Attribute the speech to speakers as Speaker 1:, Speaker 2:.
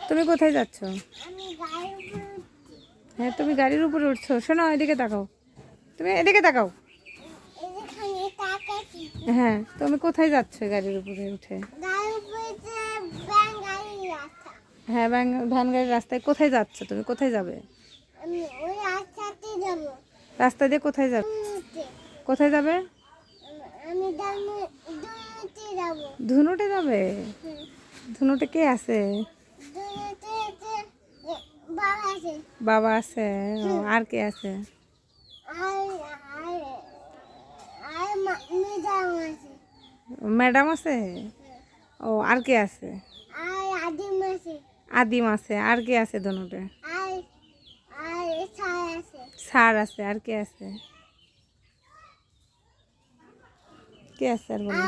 Speaker 1: তুমি কোথায় যাচ্ছ? হ্যাঁ, তুমি গাড়ির উপরে উঠছো। শোনো, এদিকে তাকাও। তুমি এদিকে তাকাও। হ্যাঁ, তুমি কোথায় যাচ্ছ গাড়ির উপরে উঠে? হ্যাঁ, ভ্যান গাড়ির রাস্তায় কোথায় যাচ্ছ? তুমি কোথায় যাবে? রাস্তা দিয়ে কোথায় যাবে? কোথায় যাবে? ধুনুটে যাবে? ধুনুটে কে আছে? বাবা আছে। ও, আর কে আছে? ম্যাডাম আছে। ও, আর কে আছে? আদিম আছে। আর কে আছে ধনুটে? স্যার আছে। আর কে আছে? কে আছে আর বলো?